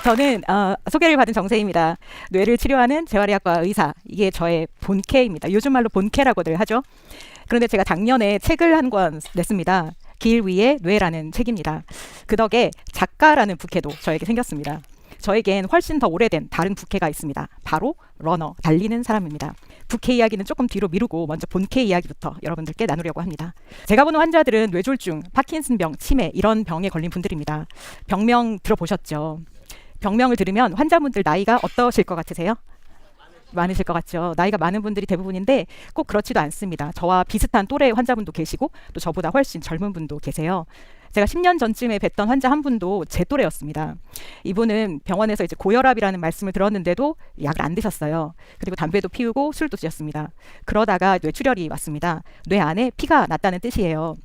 저는 소개를 받은 정세희입니다. 뇌를 치료하는 재활의학과 의사. 이게 저의 본캐입니다. 요즘 말로 본캐라고들 하죠. 그런데 제가 작년에 책을 한 권 냈습니다. 길 위의 뇌라는 책입니다. 그 덕에 작가라는 부캐도 저에게 생겼습니다. 저에겐 훨씬 더 오래된 다른 부캐가 있습니다. 바로 러너, 달리는 사람입니다. 부캐 이야기는 조금 뒤로 미루고 먼저 본캐 이야기부터 여러분들께 나누려고 합니다. 제가 보는 환자들은 뇌졸중, 파킨슨병, 치매 이런 병에 걸린 분들입니다. 병명 들어보셨죠? 병명을 들으면 환자분들 나이가 어떠실 것 같으세요? 많으실 것 같죠. 나이가 많은 분들이 대부분인데 꼭 그렇지도 않습니다. 저와 비슷한 또래의 환자분도 계시고 또 저보다 훨씬 젊은 분도 계세요. 제가 10년 전쯤에 뵀던 환자 한 분도 제 또래였습니다. 이분은 병원에서 이제 고혈압이라는 말씀을 들었는데도 약을 안 드셨어요. 그리고 담배도 피우고 술도 드셨습니다. 그러다가 뇌출혈이 왔습니다. 뇌 안에 피가 났다는 뜻이에요.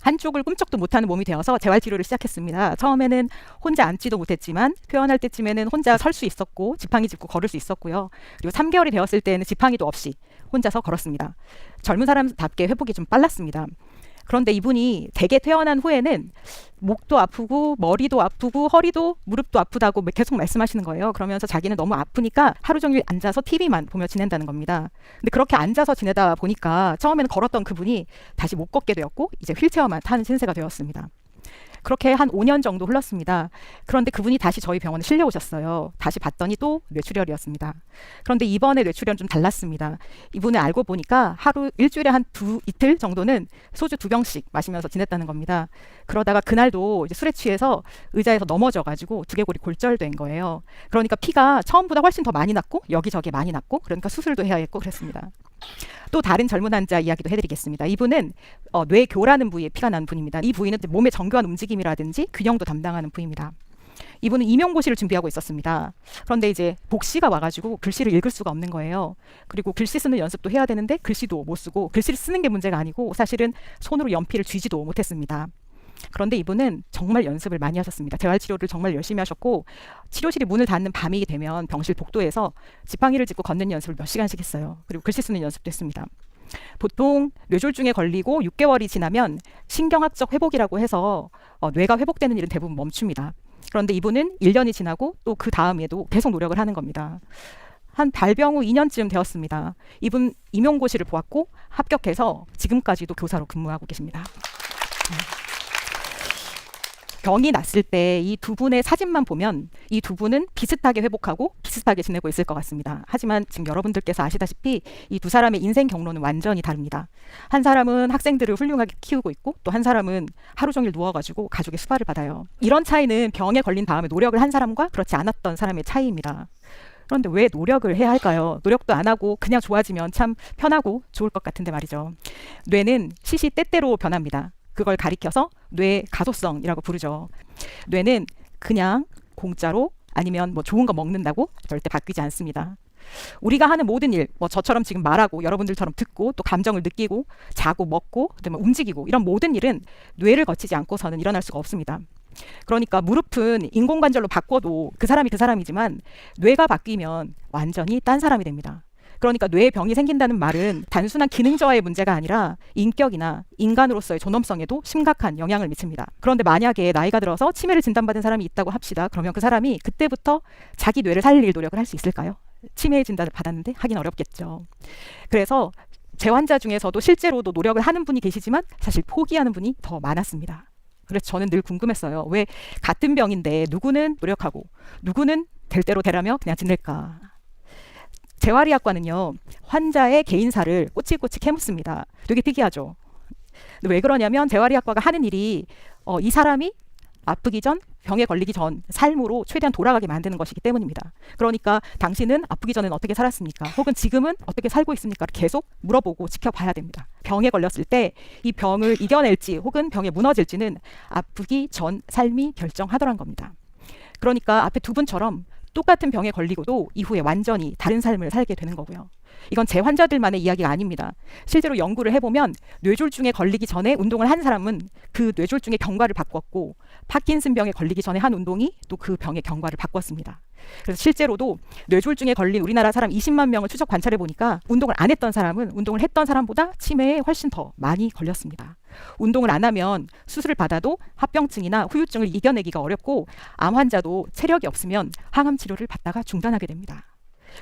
한쪽을 꿈쩍도 못하는 몸이 되어서 재활치료를 시작했습니다. 처음에는 혼자 앉지도 못했지만 표현할 때쯤에는 혼자 설 수 있었고 지팡이 짚고 걸을 수 있었고요. 그리고 3개월이 되었을 때는 지팡이도 없이 혼자서 걸었습니다. 젊은 사람답게 회복이 좀 빨랐습니다. 그런데 이분이 대개 퇴원한 후에는 목도 아프고 머리도 아프고 허리도 무릎도 아프다고 계속 말씀하시는 거예요. 그러면서 자기는 너무 아프니까 하루 종일 앉아서 TV만 보며 지낸다는 겁니다. 근데 그렇게 앉아서 지내다 보니까 처음에는 걸었던 그분이 다시 못 걷게 되었고 이제 휠체어만 타는 신세가 되었습니다. 그렇게 한 5년 정도 흘렀습니다. 그런데 그분이 다시 저희 병원에 실려오셨어요. 다시 봤더니 또 뇌출혈이었습니다. 그런데 이번에 뇌출혈은 좀 달랐습니다. 이분을 알고 보니까 일주일에 이틀 정도는 소주 2병씩 마시면서 지냈다는 겁니다. 그러다가 그날도 이제 술에 취해서 의자에서 넘어져가지고 두개골이 골절된 거예요. 그러니까 피가 처음보다 훨씬 더 많이 났고 여기저기 많이 났고 그러니까 수술도 해야 했고 그랬습니다. 또 다른 젊은 환자 이야기도 해드리겠습니다. 이분은 뇌교라는 부위에 피가 난 분입니다. 이 부위는 몸의 정교한 움직임이라든지 균형도 담당하는 부위입니다. 이분은 임용고시를 준비하고 있었습니다. 그런데 이제 복시가 와가지고 글씨를 읽을 수가 없는 거예요. 그리고 글씨 쓰는 연습도 해야 되는데 글씨도 못 쓰고 글씨를 쓰는 게 문제가 아니고 사실은 손으로 연필을 쥐지도 못했습니다. 그런데 이분은 정말 연습을 많이 하셨습니다. 재활치료를 정말 열심히 하셨고 치료실이 문을 닫는 밤이 되면 병실 복도에서 지팡이를 짚고 걷는 연습을 몇 시간씩 했어요. 그리고 글씨 쓰는 연습도 했습니다. 보통 뇌졸중에 걸리고 6개월이 지나면 신경학적 회복이라고 해서 뇌가 회복되는 일은 대부분 멈춥니다. 그런데 이분은 1년이 지나고 또 그 다음에도 계속 노력을 하는 겁니다. 한 발병 후 2년쯤 되었습니다. 이분 임용고시를 보았고 합격해서 지금까지도 교사로 근무하고 계십니다. 병이 났을 때 이 두 분의 사진만 보면 이 두 분은 비슷하게 회복하고 비슷하게 지내고 있을 것 같습니다. 하지만 지금 여러분들께서 아시다시피 이 두 사람의 인생 경로는 완전히 다릅니다. 한 사람은 학생들을 훌륭하게 키우고 있고 또 한 사람은 하루 종일 누워가지고 가족의 수발을 받아요. 이런 차이는 병에 걸린 다음에 노력을 한 사람과 그렇지 않았던 사람의 차이입니다. 그런데 왜 노력을 해야 할까요? 노력도 안 하고 그냥 좋아지면 참 편하고 좋을 것 같은데 말이죠. 뇌는 시시때때로 변합니다. 그걸 가리켜서 뇌 가소성이라고 부르죠. 뇌는 그냥 공짜로 아니면 뭐 좋은 거 먹는다고 절대 바뀌지 않습니다. 우리가 하는 모든 일, 뭐 저처럼 지금 말하고 여러분들처럼 듣고 또 감정을 느끼고 자고 먹고 그다음에 움직이고 이런 모든 일은 뇌를 거치지 않고서는 일어날 수가 없습니다. 그러니까 무릎은 인공관절로 바꿔도 그 사람이 그 사람이지만 뇌가 바뀌면 완전히 딴 사람이 됩니다. 그러니까 뇌에 병이 생긴다는 말은 단순한 기능 저하의 문제가 아니라 인격이나 인간으로서의 존엄성에도 심각한 영향을 미칩니다. 그런데 만약에 나이가 들어서 치매를 진단받은 사람이 있다고 합시다. 그러면 그 사람이 그때부터 자기 뇌를 살릴 노력을 할 수 있을까요? 치매 진단을 받았는데 하긴 어렵겠죠. 그래서 제 환자 중에서도 실제로도 노력을 하는 분이 계시지만 사실 포기하는 분이 더 많았습니다. 그래서 저는 늘 궁금했어요. 왜 같은 병인데 누구는 노력하고 누구는 될 대로 되라며 그냥 지낼까? 재활의학과는요, 환자의 개인사를 꼬치꼬치 캐묻습니다. 되게 특이하죠. 근데 왜 그러냐면 재활의학과가 하는 일이 이 사람이 아프기 전, 병에 걸리기 전 삶으로 최대한 돌아가게 만드는 것이기 때문입니다. 그러니까 당신은 아프기 전에는 어떻게 살았습니까? 혹은 지금은 어떻게 살고 있습니까? 계속 물어보고 지켜봐야 됩니다. 병에 걸렸을 때 이 병을 이겨낼지 혹은 병에 무너질지는 아프기 전 삶이 결정하더란 겁니다. 그러니까 앞에 두 분처럼 똑같은 병에 걸리고도 이후에 완전히 다른 삶을 살게 되는 거고요. 이건 제 환자들만의 이야기가 아닙니다. 실제로 연구를 해보면 뇌졸중에 걸리기 전에 운동을 한 사람은 그 뇌졸중의 경과를 바꿨고 파킨슨병에 걸리기 전에 한 운동이 또 그 병의 경과를 바꿨습니다. 그래서 실제로도 뇌졸중에 걸린 우리나라 사람 20만 명을 추적 관찰해 보니까 운동을 안 했던 사람은 운동을 했던 사람보다 치매에 훨씬 더 많이 걸렸습니다. 운동을 안 하면 수술을 받아도 합병증이나 후유증을 이겨내기가 어렵고 암 환자도 체력이 없으면 항암 치료를 받다가 중단하게 됩니다.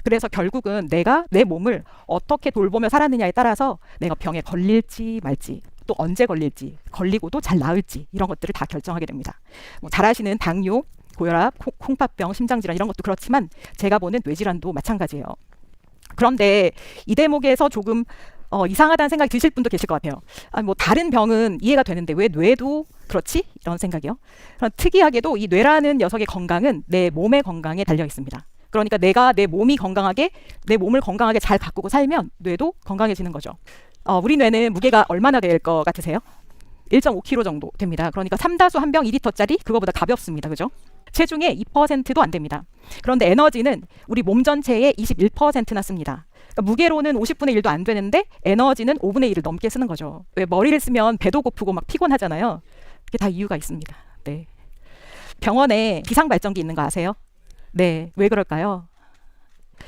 그래서 결국은 내가 내 몸을 어떻게 돌보며 살았느냐에 따라서 내가 병에 걸릴지 말지, 또 언제 걸릴지, 걸리고도 잘 나을지 이런 것들을 다 결정하게 됩니다. 뭐 잘 아시는 당뇨, 고혈압, 콩팥병, 심장질환 이런 것도 그렇지만 제가 보는 뇌질환도 마찬가지예요. 그런데 이 대목에서 조금 이상하다는 생각이 드실 분도 계실 것 같아요. 뭐 다른 병은 이해가 되는데 왜 뇌도 그렇지? 이런 생각이요. 특이하게도 이 뇌라는 녀석의 건강은 내 몸의 건강에 달려 있습니다. 그러니까 내가 내 몸을 건강하게 잘 가꾸고 살면 뇌도 건강해지는 거죠. 우리 뇌는 무게가 얼마나 될 것 같으세요? 1.5kg 정도 됩니다. 그러니까 삼다수 한 병 2리터짜리 그거보다 가볍습니다. 그죠? 체중의 2%도 안 됩니다. 그런데 에너지는 우리 몸 전체의 21%나 씁니다. 그러니까 무게로는 50분의 1도 안 되는데 에너지는 5분의 1을 넘게 쓰는 거죠. 왜 머리를 쓰면 배도 고프고 막 피곤하잖아요. 그게 다 이유가 있습니다. 네. 병원에 비상발전기 있는 거 아세요? 네. 왜 그럴까요?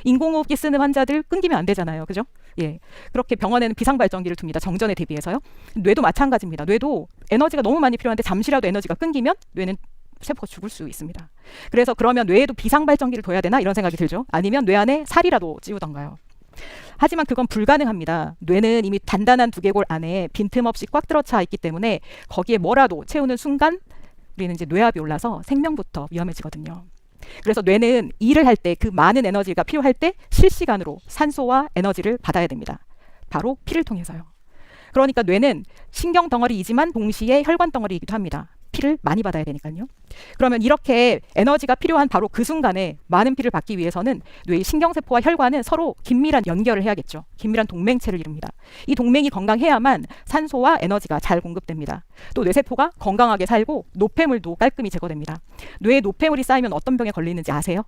인공호흡기 쓰는 환자들 끊기면 안 되잖아요. 그죠? 예. 그렇게 병원에는 비상발전기를 둡니다. 정전에 대비해서요. 뇌도 마찬가지입니다. 뇌도 에너지가 너무 많이 필요한데 잠시라도 에너지가 끊기면 뇌는 세포가 죽을 수 있습니다. 그래서 그러면 뇌에도 비상발전기를 둬야 되나? 이런 생각이 들죠. 아니면 뇌 안에 살이라도 찌우던가요. 하지만 그건 불가능합니다. 뇌는 이미 단단한 두개골 안에 빈틈없이 꽉 들어차 있기 때문에 거기에 뭐라도 채우는 순간 우리는 이제 뇌압이 올라서 생명부터 위험해지거든요. 그래서 뇌는 일을 할 때 그 많은 에너지가 필요할 때 실시간으로 산소와 에너지를 받아야 됩니다. 바로 피를 통해서요. 그러니까 뇌는 신경 덩어리이지만 동시에 혈관 덩어리이기도 합니다. 피를 많이 받아야 되니까요. 그러면 이렇게 에너지가 필요한 바로 그 순간에 많은 피를 받기 위해서는 뇌의 신경세포와 혈관은 서로 긴밀한 연결을 해야겠죠. 긴밀한 동맹체를 이룹니다. 이 동맹이 건강해야만 산소와 에너지가 잘 공급됩니다. 또 뇌세포가 건강하게 살고 노폐물도 깔끔히 제거됩니다. 뇌에 노폐물이 쌓이면 어떤 병에 걸리는지 아세요?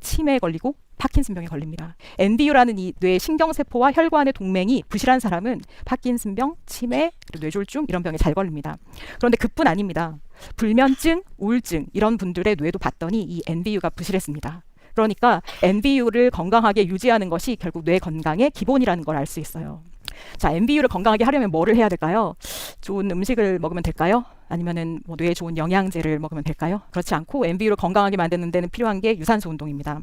치매에 걸리고 파킨슨병에 걸립니다. NBU라는 이 뇌 신경세포와 혈관의 동맹이 부실한 사람은 파킨슨병, 치매, 그리고 뇌졸중 이런 병에 잘 걸립니다. 그런데 그뿐 아닙니다. 불면증, 우울증 이런 분들의 뇌도 봤더니 이 NBU가 부실했습니다. 그러니까 NBU를 건강하게 유지하는 것이 결국 뇌 건강의 기본이라는 걸 알 수 있어요. 자, NBU를 건강하게 하려면 뭐를 해야 될까요? 좋은 음식을 먹으면 될까요? 아니면은 뭐 뇌에 좋은 영양제를 먹으면 될까요? 그렇지 않고 NBU를 건강하게 만드는 데는 필요한 게 유산소 운동입니다.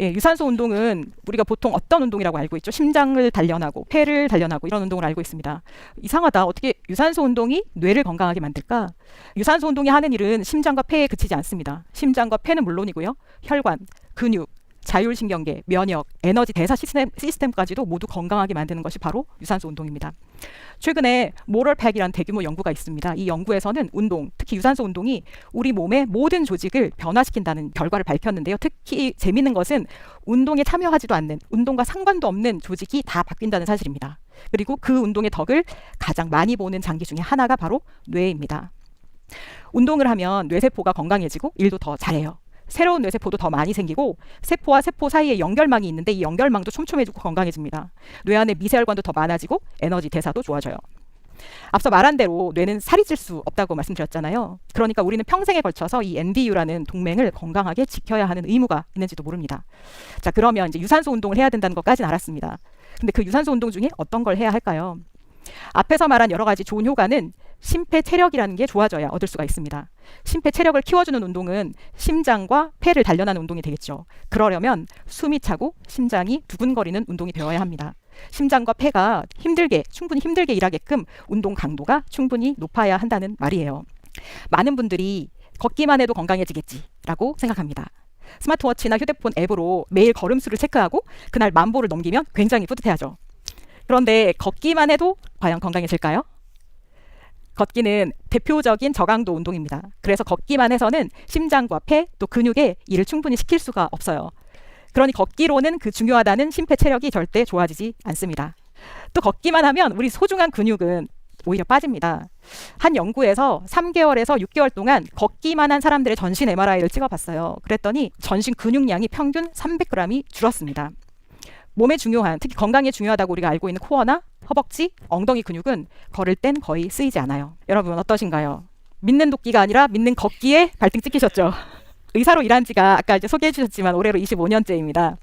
예, 유산소 운동은 우리가 보통 어떤 운동이라고 알고 있죠? 심장을 단련하고 폐를 단련하고 이런 운동을 알고 있습니다. 이상하다. 어떻게 유산소 운동이 뇌를 건강하게 만들까? 유산소 운동이 하는 일은 심장과 폐에 그치지 않습니다. 심장과 폐는 물론이고요. 혈관, 근육, 자율신경계, 면역, 에너지 대사 시스템까지도 모두 건강하게 만드는 것이 바로 유산소 운동입니다. 최근에 모럴팩이라는 대규모 연구가 있습니다. 이 연구에서는 운동, 특히 유산소 운동이 우리 몸의 모든 조직을 변화시킨다는 결과를 밝혔는데요. 특히 재미있는 것은 운동에 참여하지도 않는, 운동과 상관도 없는 조직이 다 바뀐다는 사실입니다. 그리고 그 운동의 덕을 가장 많이 보는 장기 중에 하나가 바로 뇌입니다. 운동을 하면 뇌세포가 건강해지고 일도 더 잘해요. 새로운 뇌세포도 더 많이 생기고 세포와 세포 사이에 연결망이 있는데 이 연결망도 촘촘해지고 건강해집니다. 뇌 안에 미세혈관도 더 많아지고 에너지 대사도 좋아져요. 앞서 말한 대로 뇌는 살이 찔 수 없다고 말씀드렸잖아요. 그러니까 우리는 평생에 걸쳐서 이 NBU라는 동맹을 건강하게 지켜야 하는 의무가 있는지도 모릅니다. 자, 그러면 이제 유산소 운동을 해야 된다는 것까지는 알았습니다. 근데 그 유산소 운동 중에 어떤 걸 해야 할까요? 앞에서 말한 여러 가지 좋은 효과는 심폐체력이라는 게 좋아져야 얻을 수가 있습니다. 심폐체력을 키워주는 운동은 심장과 폐를 단련하는 운동이 되겠죠. 그러려면 숨이 차고 심장이 두근거리는 운동이 되어야 합니다. 심장과 폐가 충분히 힘들게 일하게끔 운동 강도가 충분히 높아야 한다는 말이에요. 많은 분들이 걷기만 해도 건강해지겠지라고 생각합니다. 스마트워치나 휴대폰 앱으로 매일 걸음수를 체크하고 그날 10,000보를 넘기면 굉장히 뿌듯해하죠. 그런데 걷기만 해도 과연 건강해질까요? 걷기는 대표적인 저강도 운동입니다. 그래서 걷기만 해서는 심장과 폐 또 근육에 일을 충분히 시킬 수가 없어요. 그러니 걷기로는 그 중요하다는 심폐체력이 절대 좋아지지 않습니다. 또 걷기만 하면 우리 소중한 근육은 오히려 빠집니다. 한 연구에서 3개월에서 6개월 동안 걷기만 한 사람들의 전신 MRI를 찍어봤어요. 그랬더니 전신 근육량이 평균 300g이 줄었습니다. 몸에 중요한, 특히 건강에 중요하다고 우리가 알고 있는 코어나 허벅지, 엉덩이 근육은 걸을 땐 거의 쓰이지 않아요. 여러분 어떠신가요? 믿는 도끼가 아니라 믿는 걷기에 발등 찍히셨죠? 의사로 일한 지가 아까 이제 소개해 주셨지만 올해로 25년째입니다.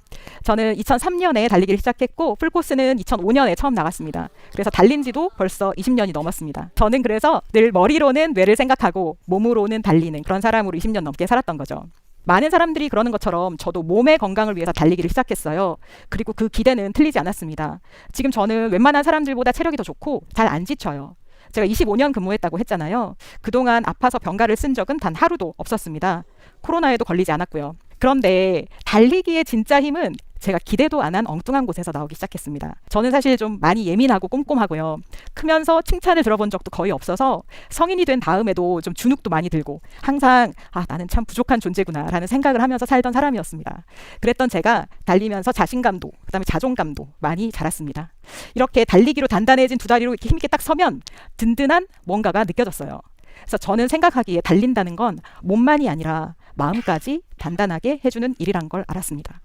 저는 2003년에 달리기를 시작했고 풀코스는 2005년에 처음 나갔습니다. 그래서 달린 지도 벌써 20년이 넘었습니다. 저는 그래서 늘 머리로는 뇌를 생각하고 몸으로는 달리는 그런 사람으로 20년 넘게 살았던 거죠. 많은 사람들이 그러는 것처럼 저도 몸의 건강을 위해서 달리기를 시작했어요. 그리고 그 기대는 틀리지 않았습니다. 지금 저는 웬만한 사람들보다 체력이 더 좋고 잘 안 지쳐요. 제가 25년 근무했다고 했잖아요. 그동안 아파서 병가를 쓴 적은 단 하루도 없었습니다. 코로나에도 걸리지 않았고요. 그런데 달리기의 진짜 힘은 제가 기대도 안 한 엉뚱한 곳에서 나오기 시작했습니다. 저는 사실 좀 많이 예민하고 꼼꼼하고요. 크면서 칭찬을 들어본 적도 거의 없어서 성인이 된 다음에도 좀 주눅도 많이 들고 항상 나는 참 부족한 존재구나 라는 생각을 하면서 살던 사람이었습니다. 그랬던 제가 달리면서 자신감도 그다음에 자존감도 많이 자랐습니다. 이렇게 달리기로 단단해진 두 다리로 이렇게 힘있게 딱 서면 든든한 뭔가가 느껴졌어요. 그래서 저는 생각하기에 달린다는 건 몸만이 아니라 마음까지 단단하게 해주는 일이란 걸 알았습니다.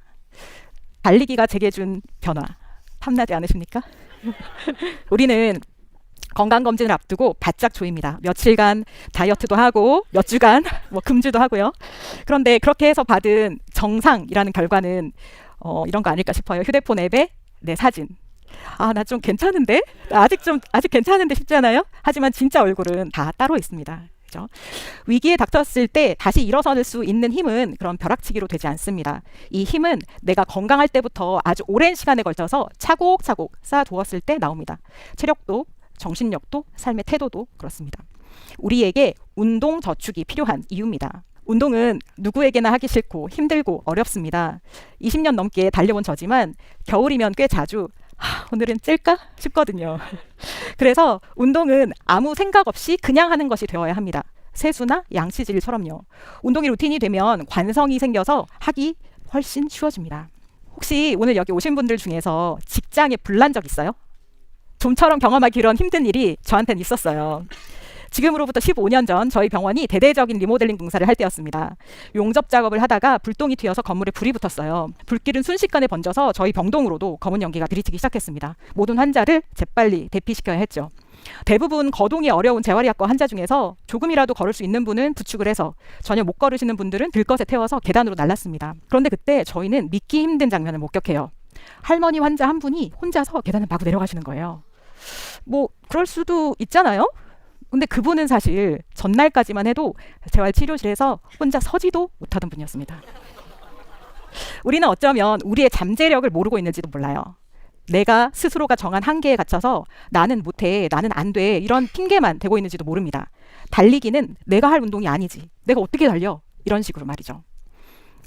달리기가 제게 준 변화, 탐나지 않으십니까? 우리는 건강검진을 앞두고 바짝 조입니다. 며칠간 다이어트도 하고 몇 주간 금주도 하고요. 그런데 그렇게 해서 받은 정상이라는 결과는 이런 거 아닐까 싶어요. 휴대폰 앱에 내 사진. 나 좀 괜찮은데? 아직 괜찮은데 싶잖아요. 하지만 진짜 얼굴은 다 따로 있습니다. 그렇죠? 위기에 닥쳤을 때 다시 일어설 수 있는 힘은 그런 벼락치기로 되지 않습니다. 이 힘은 내가 건강할 때부터 아주 오랜 시간에 걸쳐서 차곡차곡 쌓아두었을 때 나옵니다. 체력도 정신력도 삶의 태도도 그렇습니다. 우리에게 운동 저축이 필요한 이유입니다. 운동은 누구에게나 하기 싫고 힘들고 어렵습니다. 20년 넘게 달려온 저지만 겨울이면 꽤 자주 오늘은 찔까 싶거든요. 그래서 운동은 아무 생각 없이 그냥 하는 것이 되어야 합니다. 세수나 양치질처럼요. 운동이 루틴이 되면 관성이 생겨서 하기 훨씬 쉬워집니다. 혹시 오늘 여기 오신 분들 중에서 직장에 불난 적 있어요? 좀처럼 경험하기 이런 힘든 일이 저한테는 있었어요. 지금으로부터 15년 전 저희 병원이 대대적인 리모델링 공사를 할 때였습니다. 용접 작업을 하다가 불똥이 튀어서 건물에 불이 붙었어요. 불길은 순식간에 번져서 저희 병동으로도 검은 연기가 들이치기 시작했습니다. 모든 환자를 재빨리 대피시켜야 했죠. 대부분 거동이 어려운 재활의학과 환자 중에서 조금이라도 걸을 수 있는 분은 부축을 해서 전혀 못 걸으시는 분들은 들것에 태워서 계단으로 날랐습니다. 그런데 그때 저희는 믿기 힘든 장면을 목격해요. 할머니 환자 한 분이 혼자서 계단을 마구 내려가시는 거예요. 그럴 수도 있잖아요. 근데 그분은 사실 전날까지만 해도 재활치료실에서 혼자 서지도 못하던 분이었습니다. 우리는 어쩌면 우리의 잠재력을 모르고 있는지도 몰라요. 내가 스스로가 정한 한계에 갇혀서 나는 못해, 나는 안 돼 이런 핑계만 대고 있는지도 모릅니다. 달리기는 내가 할 운동이 아니지. 내가 어떻게 달려? 이런 식으로 말이죠.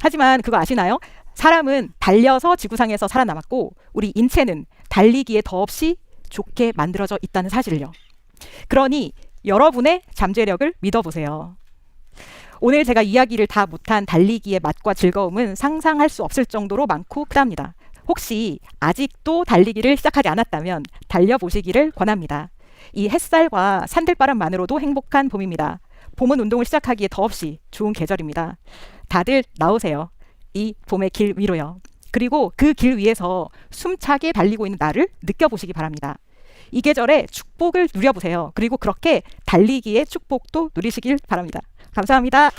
하지만 그거 아시나요? 사람은 달려서 지구상에서 살아남았고 우리 인체는 달리기에 더없이 좋게 만들어져 있다는 사실을요. 그러니 여러분의 잠재력을 믿어보세요. 오늘 제가 이야기를 다 못한 달리기의 맛과 즐거움은 상상할 수 없을 정도로 많고 크답니다. 혹시 아직도 달리기를 시작하지 않았다면 달려보시기를 권합니다. 이 햇살과 산들바람만으로도 행복한 봄입니다. 봄은 운동을 시작하기에 더없이 좋은 계절입니다. 다들 나오세요. 이 봄의 길 위로요. 그리고 그 길 위에서 숨차게 달리고 있는 나를 느껴보시기 바랍니다. 이 계절에 축복을 누려보세요. 그리고 그렇게 달리기의 축복도 누리시길 바랍니다. 감사합니다.